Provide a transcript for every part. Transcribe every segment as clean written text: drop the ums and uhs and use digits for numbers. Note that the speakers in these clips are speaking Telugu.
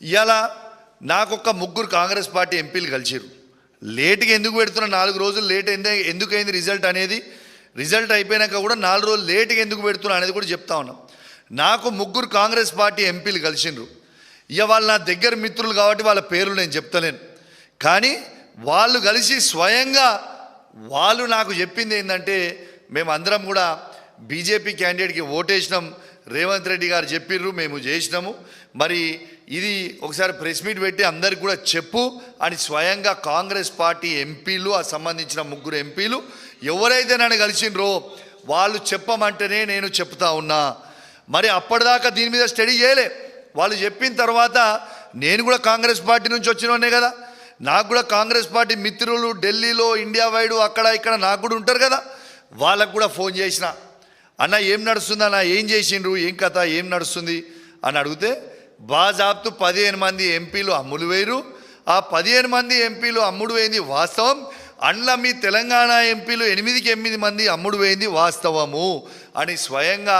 ఇవాళ నాకొక ముగ్గురు కాంగ్రెస్ పార్టీ ఎంపీలు కలిసిరు. లేట్గా ఎందుకు పెడుతున్నా, 4 రోజులు లేట్ ఎందుకు అయింది రిజల్ట్ అనేది, రిజల్ట్ అయిపోయినాక కూడా 4 రోజులు లేట్గా ఎందుకు పెడుతున్నా అనేది కూడా చెప్తా ఉన్నాం. నాకు ముగ్గురు కాంగ్రెస్ పార్టీ ఎంపీలు కలిసిండ్రు. ఇక వాళ్ళు నా దగ్గర మిత్రులు కాబట్టి వాళ్ళ పేర్లు నేను చెప్తలేను, కానీ వాళ్ళు కలిసి స్వయంగా వాళ్ళు నాకు చెప్పింది ఏంటంటే, మేమందరం కూడా బీజేపీ క్యాండిడేట్కి ఓటేసినాం, రేవంత్ రెడ్డి గారు చెప్పిర్రు, మేము చేసినాము, మరి ఇది ఒకసారి ప్రెస్ మీట్ పెట్టి అందరికి కూడా చెప్పు అని స్వయంగా కాంగ్రెస్ పార్టీ ఎంపీలు, ఆ సంబంధించిన ముగ్గురు ఎంపీలు ఎవరైతే నన్ను కలిసిండ్రో వాళ్ళు చెప్పమంటేనే నేను చెప్తా ఉన్నా. మరి అప్పటిదాకా దీని మీద స్టడీ చేయలే. వాళ్ళు చెప్పిన తర్వాత నేను కూడా కాంగ్రెస్ పార్టీ నుంచి వచ్చినోనే కదా, నాకు కూడా కాంగ్రెస్ పార్టీ మిత్రులు ఢిల్లీలో, ఇండియా వైడ్ అక్కడ ఇక్కడ నాకు కూడా ఉంటారు కదా, వాళ్ళకు కూడా ఫోన్ చేసిన, అన్న ఏం నడుస్తుంది అన్న, ఏం చేసిండ్రు, ఏం కథ, ఏం నడుస్తుంది అని అడిగితే బాజాబ్తు 15 మంది ఎంపీలు అమ్ముడు వేయరు, ఆ 15 మంది ఎంపీలు అమ్ముడు వేయింది వాస్తవం, అండ్ల మీ తెలంగాణ ఎంపీలు 8కి 8 మంది అమ్ముడు వేయింది వాస్తవము అని స్వయంగా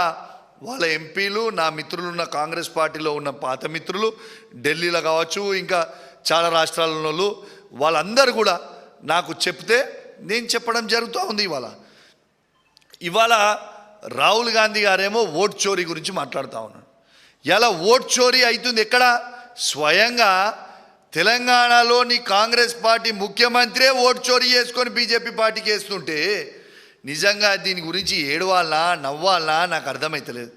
వాళ్ళ ఎంపీలు, నా మిత్రులు ఉన్న కాంగ్రెస్ పార్టీలో ఉన్న పాత మిత్రులు ఢిల్లీలో కావచ్చు, ఇంకా చాలా రాష్ట్రాలలో వాళ్ళందరూ కూడా నాకు చెప్తే నేను చెప్పడం జరుగుతూ ఉంది. ఇవాళ రాహుల్ గాంధీ గారేమో ఓట్ చోరీ గురించి మాట్లాడుతూ ఉన్నాడు. ఇలా ఓట్ చోరీ అవుతుంది ఎక్కడ? స్వయంగా తెలంగాణలోని కాంగ్రెస్ పార్టీ ముఖ్యమంత్రే ఓట్ చోరీ చేసుకొని బీజేపీ పార్టీకి వేస్తుంటే నిజంగా దీని గురించి ఏడవాలా నవ్వాలా నాకు అర్థమవుతలేదు.